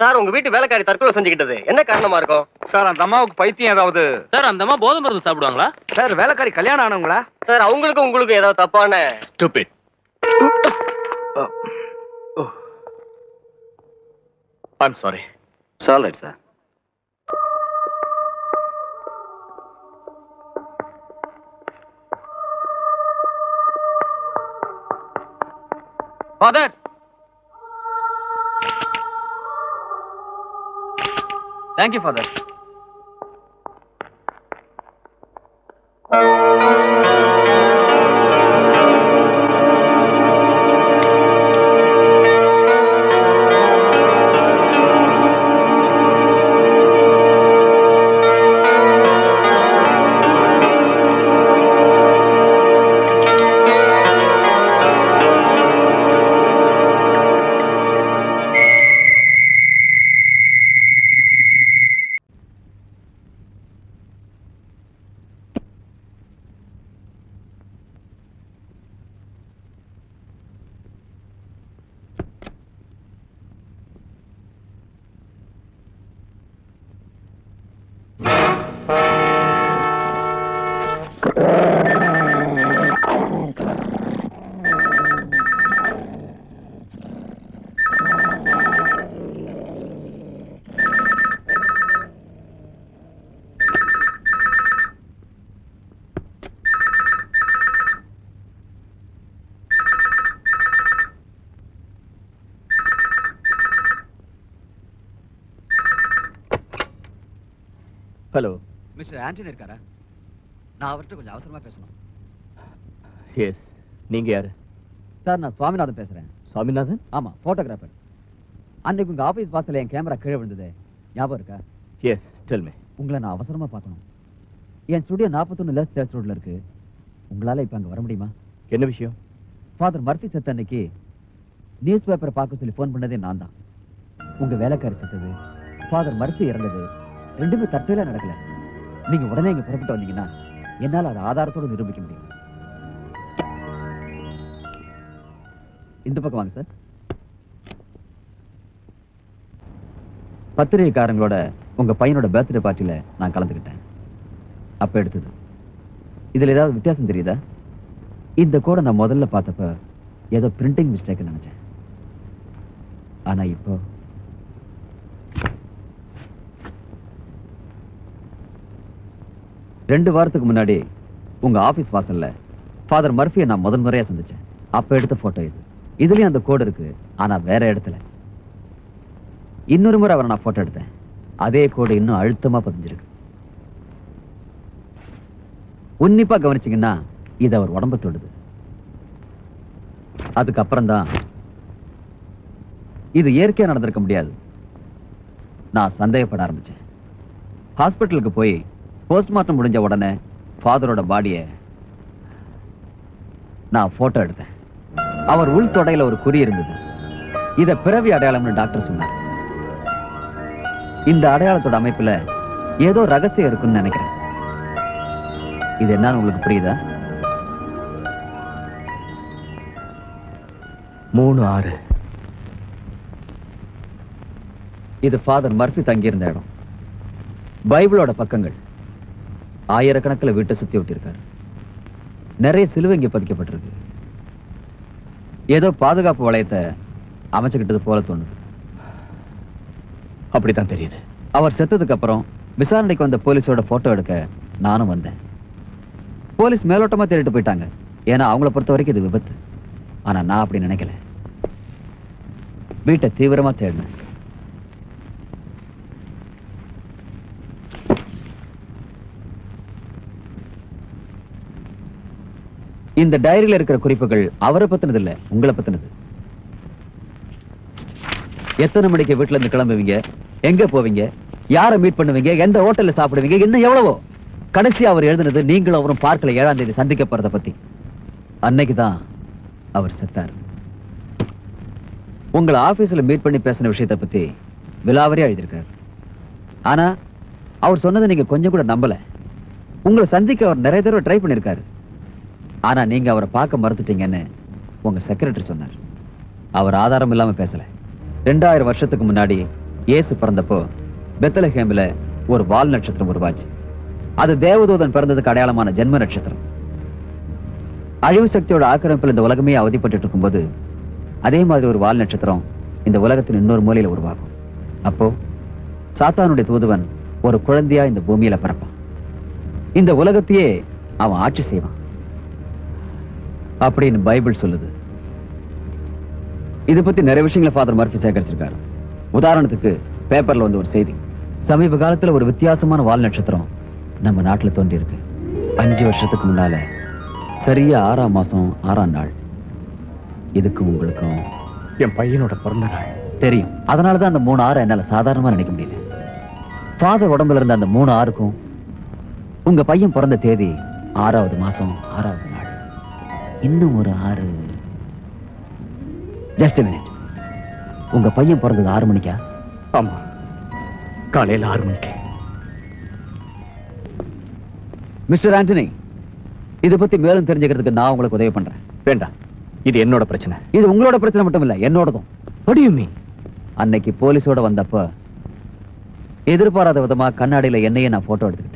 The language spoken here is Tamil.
சார் உங்க வீட்டு வேலைக்காரி தற்கொலை செஞ்சுக்கிட்டது என்ன காரணமா இருக்கும்? சார் அந்த அம்மாவுக்கு பைத்தியம் ஏதாவது? சார் அந்த அம்மா போதை மருந்து சாப்பிடுவாங்களா? சார் வேலைக்காரி கல்யாணம் ஆனவங்களா? சார் அவங்களுக்கும் உங்களுக்கு ஏதாவது தப்பான? Stupid. I'm sorry. Sir sir father, thank you father. Hello, mister Antony இருக்காரா? நான் அவர்கிட்ட கொஞ்சம் அவசரமா பேசணும். எஸ். நீங்க யாரு? சார், நான் சுவாமிநாதன் பேசுறேன். சுவாமிநாதன்? ஆமா, போட்டோகிராஃபர். அன்னைக்கு உங்க ஆபீஸ் வாசல்ல என் கேமரா கீழே விழுந்தது, ஞாபகம் இருக்கா? Yes, tell me. உங்களை நான் அவசரமா பார்க்கணும். என் ஸ்டுடியோ 41 லெஃப்ட் சர்ச் ரோட்ல இருக்கு. உங்களால இப்ப அங்க வர முடியுமா? என்ன விஷயம்? ஃபாதர் மர்ஃபி செத்த அன்னைக்கு நியூஸ் பேப்பரை பார்க்க சொல்லி ஃபோன் பண்ணதே நான் தான். உங்க வேலைக்காரி செத்தது, ஃபாதர் மர்ஃபி இறந்தது, ரெண்டுமே தற்செயலா நடக்கல. நீங்க உடனே இங்க புறப்பட்டு வந்தீங்கன்னா என்னால அதை ஆதாரத்தோடு நிரூபிக்க முடியும். இந்த பக்கம் வாங்க சார். பத்திரிகைக்காரங்களோட உங்க பையனோட பர்த்டே பார்ட்டியில நான் கலந்துக்கிட்டேன். அப்ப எடுத்தது. இதுல ஏதாவது வித்தியாசம் தெரியுதா? இந்த கோடை நான் முதல்ல பார்த்தப்ப ஏதோ பிரிண்டிங் மிஸ்டேக் நினைச்சேன். ஆனா இப்போ 2 வாரத்துக்கு முன்னாடி உங்க ஆபீஸ் வாசல்ல ஃபாதர் மர்ஃபியை நான் முதல் முறையா சந்திச்சேன். அப்ப எடுத்த போட்டோ இது. இதுலயும் அந்த கோடு இருக்கு, ஆனா வேற இடத்துல. இன்னொரு முறை அவரை நான் போட்டோ எடுத்தேன். அதே கோடு இன்னும் அழுத்தமா பதிஞ்சிருக்கு. உன்னிப்பா கவனிச்சீங்கன்னா இது அவர் உடம்ப தொடுது. அதுக்கப்புறம் தான் இது இயற்கையா நடந்திருக்க முடியாது நான் சந்தேகப்பட ஆரம்பிச்சேன். ஹாஸ்பிட்டலுக்கு போய் போஸ்ட்மார்ட்டம் முடிஞ்ச உடனே ஃபாதரோட பாடியை நான் போட்டோ எடுத்தேன். அவர் உள் தொடையில ஒரு குறி இருந்தது. இத பிறவி அடையாளம்னு டாக்டர் சொன்னார். இந்த அடையாளத்தோட அமைப்புல ஏதோ ரகசியம் இருக்குன்னு நினைக்கிறேன். இது என்னன்னு உங்களுக்கு புரியுதா? 3-6. இது ஃபாதர் மர்ஃபி தங்கியிருந்த இடம். பைபிளோட பக்கங்கள் ஆயிரக்கணக்கில் வீட்டை சுத்தி விட்டிருக்காரு. நிறைய சிலுவை இங்க பதிக்கப்பட்டிருக்கு. ஏதோ பாதுகாப்பு வளையத்தை அமைச்சுக்கிட்டது போல தோணுது. அப்படித்தான் தெரியுது. அவர் செத்ததுக்கு அப்புறம் விசாரணைக்கு வந்த போலீஸோட போட்டோ எடுக்க நானும் வந்தேன். போலீஸ் மேலோட்டமா தேடிட்டு போயிட்டாங்க. ஏன்னா அவங்கள பொறுத்த வரைக்கும் இது விபத்து. ஆனா நான் அப்படி நினைக்கல. வீட்டை தீவிரமா தேடினேன். இந்த டைரியில இருக்கிற குறிப்புகள் அவரை பத்தினது இல்ல, உங்களை பத்தினது. எத்தனை மணிக்கு வீட்டுல இருந்து கிளம்புவீங்க, எங்க போவீங்க, யாரை மீட் பண்ணுவீங்க, எந்த ஹோட்டல்ல சாப்பிடுவீங்க, இன்னும் எவ்வளவோ. கடைசி அவர் எழுதுனது நீங்களும் அவரும் பார்க்கல 7ஆம் தேதி சந்திக்க போறத பத்தி. அன்னைக்குதான் அவர் செத்தார். உங்களை ஆபீஸ்ல மீட் பண்ணி பேசின விஷயத்தை பத்தி விலாவரியா எழுதியிருக்காரு. ஆனா அவர் சொன்னதை நீங்க கொஞ்சம் கூட நம்பல. உங்களை சந்திக்க அவர் நிறைய தடவை ட்ரை பண்ணிருக்காரு. ஆனா நீங்க அவரை பார்க்க மறுத்துட்டீங்கன்னு உங்க செக்ரட்டரி சொன்னார். அவர் ஆதாரம் இல்லாம பேசல. 2000 வருஷத்துக்கு முன்னாடி இயேசு பிறந்தப்போ பெத்லஹேம்ல ஒரு வால் நட்சத்திரம் உருவாச்சு. அது தேவதூதன் பிறந்ததுக்கு அடையாளமான ஜென்ம நட்சத்திரம். அழிவு சக்தியோட ஆக்கிரமிப்பில் இந்த உலகமே அவதிப்பட்டு இருக்கும்போது அதே மாதிரி ஒரு வால் நட்சத்திரம் இந்த உலகத்தின் இன்னொரு மூலையில உருவாகும். அப்போ சாத்தானுடைய தூதுவன் ஒரு குழந்தையா இந்த பூமியில பிறப்பான். இந்த உலகத்தையே அவன் ஆட்சி செய்வான் அப்படின்னு பைபிள் சொல்லுது. இதை பத்தி நிறைய விஷயங்களை ஃபாதர் மர்ஃபி சேகரிச்சிருக்காரு. உதாரணத்துக்கு பேப்பர்ல வந்து ஒரு செய்தி, சமீப காலத்துல ஒரு வித்தியாசமான வால் நட்சத்திரம் நம்ம நாட்டுல தோன்றி இருக்கு. 5 வருஷத்துக்கு முன்னால சரியா 6ஆம் மாசம் 6ஆம் நாள். இதுக்கு உங்களுக்கும் என் பையனோட பிறந்த நாள் தெரியும். அதனாலதான் அந்த 3 6 என்னால சாதாரணமா நினைக்க முடியல. ஃபாதர் உடம்புல இருந்த அந்த 3 6க்கும் உங்க பையன் பிறந்த தேதி 6ஆவது மாசம் 6ஆவது நாள். இன்னும் ஒரு 6. Just minute. உங்க பையன் பிறந்தது 6 மணிக்கா? ஆமா, காலையில 6 மணிக்கு. மிஸ்டர் ஆண்டனி, இதை பத்தி மேலும் தெரிஞ்சுக்கிறதுக்கு நான் உங்களுக்கு உதவி பண்றேன். வேண்டாம், இது என்னோட பிரச்சனை. இது உங்களோட பிரச்சனை மட்டும் இல்ல, என்னோடதும். What do you mean? அன்னைக்கு போலீஸோட வந்தப்ப எதிர்பாராத விதமா கண்ணாடியில என்னையே நான் போட்டோ எடுத்துக்கிட்டேன்.